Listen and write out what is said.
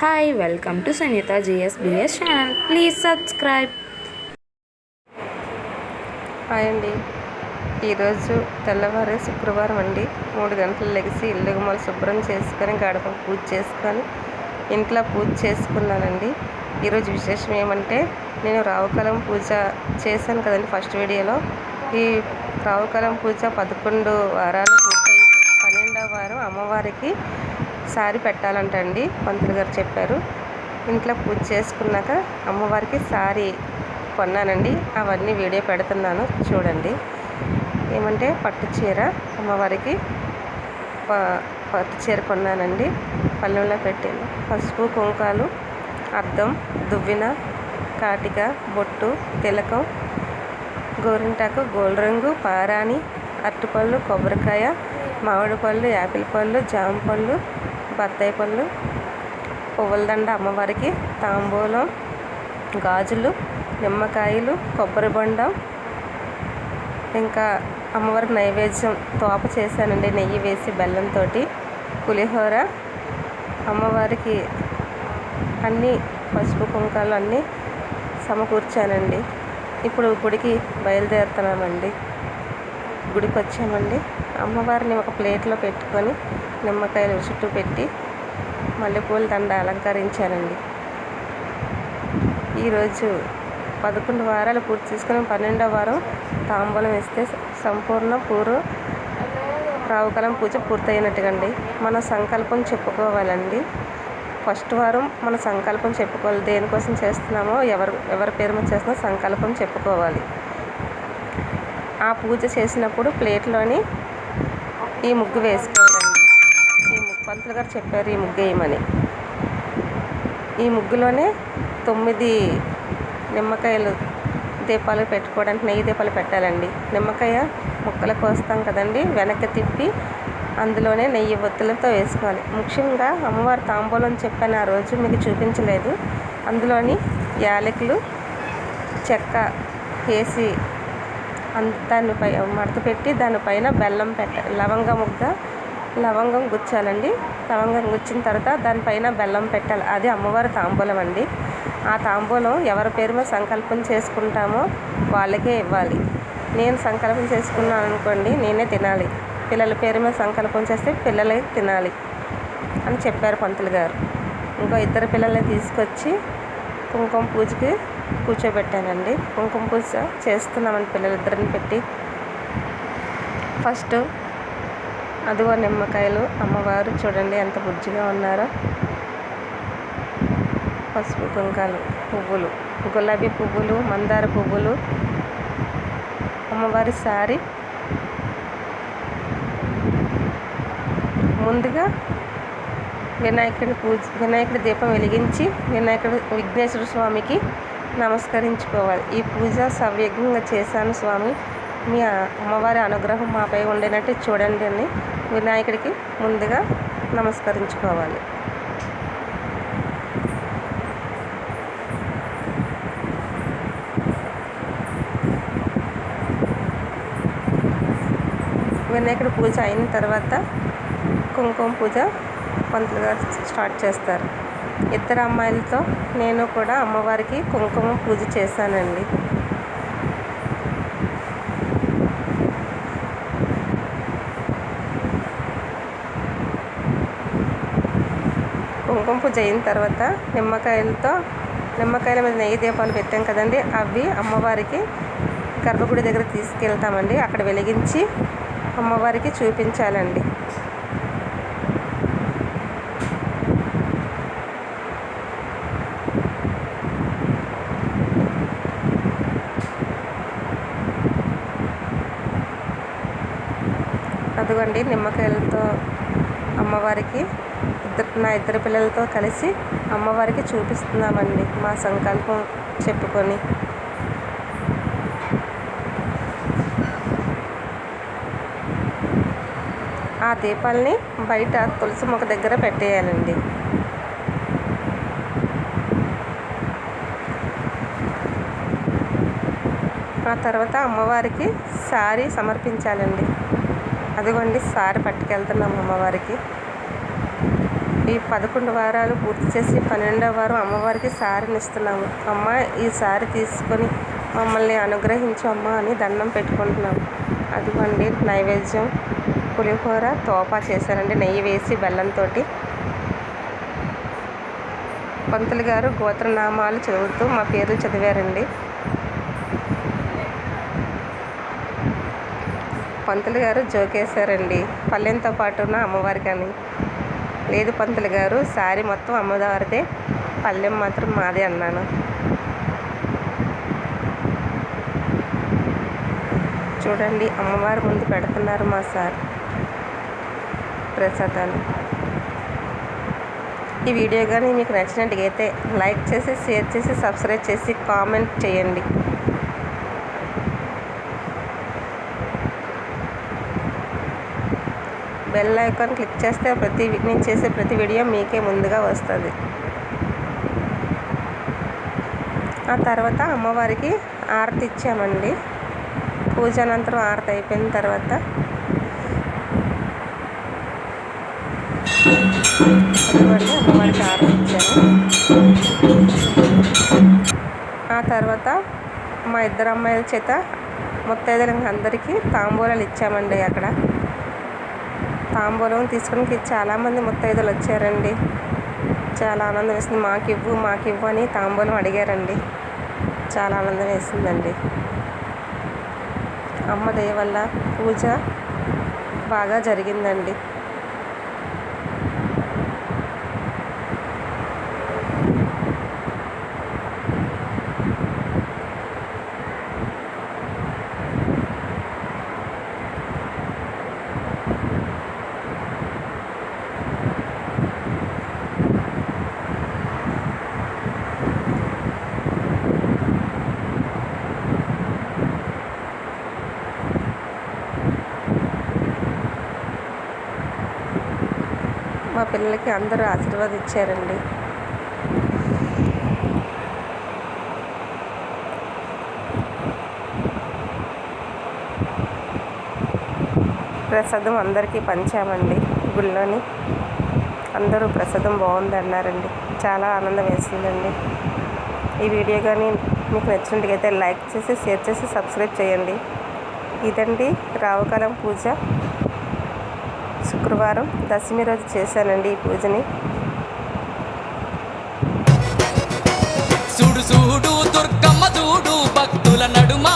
Hi welcome to Sangeetha GSBS channel. Please subscribe. Hi అండి. ఈరోజు తెల్లవారే శుక్రవారం అండి. 3 గంటలు లెగిసి ఇల్లు గుమ్మలు శుభ్రం చేసుకొని గడప పూజ చేసుకొని ఇంట్లో పూజ చేసుకున్నానండి. ఈరోజు విశేషం ఏమంటే, నేను రావుకాలం పూజ చేశాను కదండి ఫస్ట్ వీడియోలో. ఈ రావుకాలం పూజ 11 వారాలు పూర్తయి 12వ వారం అమ్మవారికి సారీ పెట్టాలంటండి. పంతులు గారు చెప్పారు. ఇంట్లో పూజ చేసుకున్నాక అమ్మవారికి సారీ కొన్నానండి. అవన్నీ వీడియో పెడుతున్నాను చూడండి. ఏమంటే పట్టు చీర అమ్మవారికి పట్టు చీర కొన్నానండి. పళ్ళెంలో పెట్టాను. పసుపు కుంకాలు, అద్దం, దువ్విన, కాటిక, బొట్టు, తిలకం, గోరింటాకు, గోల్డ్ రంగు, పారాణి, అరటిపళ్ళు, కొబ్బరికాయ, మామిడి పళ్ళు, యాపిల్ పళ్ళు, జామ పళ్ళు, బత్తాయి పళ్ళు, పువ్వుల దండ, అమ్మవారికి తాంబూలం, గాజులు, నిమ్మకాయలు, కొబ్బరి బొండం, ఇంకా అమ్మవారికి నైవేద్యం తోప చేశానండి. నెయ్యి వేసి బెల్లంతో పులిహోర. అమ్మవారికి అన్నీ పసుపు కుంకాలు అన్నీ సమకూర్చానండి. ఇప్పుడు గుడికి బయలుదేరుతున్నామండి. గుడికి వచ్చామండి. అమ్మవారిని ఒక ప్లేట్లో పెట్టుకొని నిమ్మకాయలు చుట్టూ పెట్టి మల్లెపూల దండ అలంకరించానండి. ఈరోజు 11 వారాలు పూర్తి చేసుకుని 12వ వారం తాంబూలం వేస్తే సంపూర్ణ రావుకాలం పూజ పూర్తయినట్టుగా అండి. మన సంకల్పం చెప్పుకోవాలండి. ఫస్ట్ వారం మన సంకల్పం చెప్పుకోవాలి. దేనికోసం చేస్తున్నామో, ఎవరి పేరు మీద చేస్తున్నామో సంకల్పం చెప్పుకోవాలి. ఆ పూజ చేసినప్పుడు ప్లేట్లోని ఈ ముగ్గు వేసుకోవాలండి. పంతులు గారు చెప్పారు ఈ ముగ్గు వేయమని. ఈ ముగ్గులోనే 9 నిమ్మకాయలు దీపాలు పెట్టుకోవడానికి నెయ్యి దీపాలు పెట్టాలండి. నిమ్మకాయ ముక్కలు కోస్తాం కదండి, వెనక్కి తిప్పి అందులోనే నెయ్యి ఒత్తులతో వేసుకోవాలి. ముఖ్యంగా అమ్మవారి తాంబూలం చెప్పాను, ఆ రోజు మీకు చూపించలేదు. అందులోని యాలకులు, చెక్క వేసి దానిపై మడత పెట్టి దానిపైన బెల్లం లవంగం గుచ్చాలండి. లవంగం గుచ్చిన తర్వాత దానిపైన బెల్లం పెట్టాలి. అది అమ్మవారి తాంబూలం అండి. ఆ తాంబూలం ఎవరి పేరు మీద సంకల్పం చేసుకుంటామో వాళ్ళకే ఇవ్వాలి. నేను సంకల్పం చేసుకున్నాను అనుకోండి, నేనే తినాలి. పిల్లల పేరు మీద సంకల్పం చేస్తే పిల్లలే తినాలి అని చెప్పారు పంతులు గారు. ఇంకో 2 పిల్లల్ని తీసుకొచ్చి కుంకుమ పూజకి కూర్చోబెట్టానండి. కుంకుమ పూజ చేస్తున్నామని పిల్లలిద్దరిని పెట్టి ఫస్ట్ అదిగో నిమ్మకాయలు. అమ్మవారు చూడండి ఎంత బుజ్జిగా ఉన్నారో. పసుపు కుంకాలు, పువ్వులు, గులాబీ పువ్వులు, మందార పువ్వులు, అమ్మవారి సారీ. ముందుగా వినాయకుడి దీపం వెలిగించి విఘ్నేశ్వర స్వామికి నమస్కరించుకోవాలి. ఈ పూజ సవ్యంగా చేశాను స్వామి, మీ అమ్మవారి అనుగ్రహం మాపై ఉండేనట్టు చూడండి అని వినాయకుడికి ముందుగా నమస్కరించుకోవాలి. వినాయకుడి పూజ అయిన తర్వాత కుంకుమ పూజ పంతులు గారు స్టార్ట్ చేస్తారు. 2 అమ్మాయిలతో నేను కూడా అమ్మవారికి కుంకుమ పూజ చేశానండి. కుంకుమ పూజ అయిన తర్వాత నిమ్మకాయల మీద నెయ్యి దీపాలు పెట్టాం కదండి, అవి అమ్మవారికి గర్భగుడి దగ్గర తీసుకెళ్తామండి. అక్కడ వెలిగించి అమ్మవారికి చూపించాలండి. అదిగోండి నిమ్మకాయలతో అమ్మవారికి నా 2 పిల్లలతో కలిసి అమ్మవారికి చూపిస్తున్నామండి మా సంకల్పం చెప్పుకొని. ఆ దీపాలని బయట తులసి మొక్క దగ్గర పెట్టేయాలండి. ఆ తర్వాత అమ్మవారికి సారీ సమర్పించాలండి. అదిగోండి సారీ పట్టుకెళ్తున్నాము అమ్మవారికి. ఈ 11 వారాలు పూర్తి చేసి 12వ వారం అమ్మవారికి సారీని ఇస్తున్నాము. అమ్మ ఈ సారీ తీసుకొని మమ్మల్ని అనుగ్రహించు అమ్మ అని దండం పెట్టుకుంటున్నాము. అదిగోండి నైవేద్యం పులిహోర తోపా చేశారండి, నెయ్యి వేసి బెల్లంతో. పంతులు గారు గోత్రనామాలు చదువుతూ మా పేర్లు చదివారండి. పంతులు గారు జోకేశారండి, పల్లెంతో పాటున అమ్మవారికి అని. లేదు పంతులు గారు, సారీ మొత్తం అమ్మవారిదే, పల్లెం మాత్రం మాదే అన్నాను. చూడండి అమ్మవారి ముందు పెడుతున్నారు మా సార్ ప్రసాదాలు. ఈ వీడియో కానీ మీకు నచ్చినట్టుగైతే లైక్ చేసి, షేర్ చేసి, సబ్స్క్రైబ్ చేసి, కామెంట్ చేయండి. బెల్ ఐకాన్ క్లిక్ చేస్తే నేను చేసే ప్రతి వీడియో మీకే ముందుగా వస్తుంది. ఆ తర్వాత అమ్మవారికి ఆరతి ఇచ్చామండి. పూజ అనంతరం ఆరతి అయిపోయిన తర్వాత అదిగోండి అమ్మవారికి ఆరతి ఇచ్చాము. ఆ తర్వాత మా ఇద్దరు అమ్మాయిల చేత ముత్తైదులకు అందరికీ తాంబూలాలు ఇచ్చామండి. అక్కడ తాంబూలం తీసుకుని చాలామంది ముత్తైదులు వచ్చారండి. చాలా ఆనందం వేసింది. మాకివ్వు అని తాంబూలం అడిగారండి. చాలా ఆనందం వేసిందండి. అమ్మ దయ వల్ల పూజ బాగా జరిగిందండి. మా పిల్లలకి అందరూ ఆశీర్వాదించారండి. ప్రసాదం అందరికీ పంచామండి గుళ్ళోని. అందరూ ప్రసాదం బాగుంది అన్నారండి. చాలా ఆనందం వేసిందండి. ఈ వీడియో కానీ మీకు నచ్చినట్టుగైతే లైక్ చేసి, షేర్ చేసి, సబ్స్క్రైబ్ చేయండి. ఇదండి రావుకాలం పూజ. శుక్రవారం దశమి రోజు చేశానండి ఈ పూజని. చూడు చూడు దుర్గమ్మ చూడు, భక్తుల నడుమ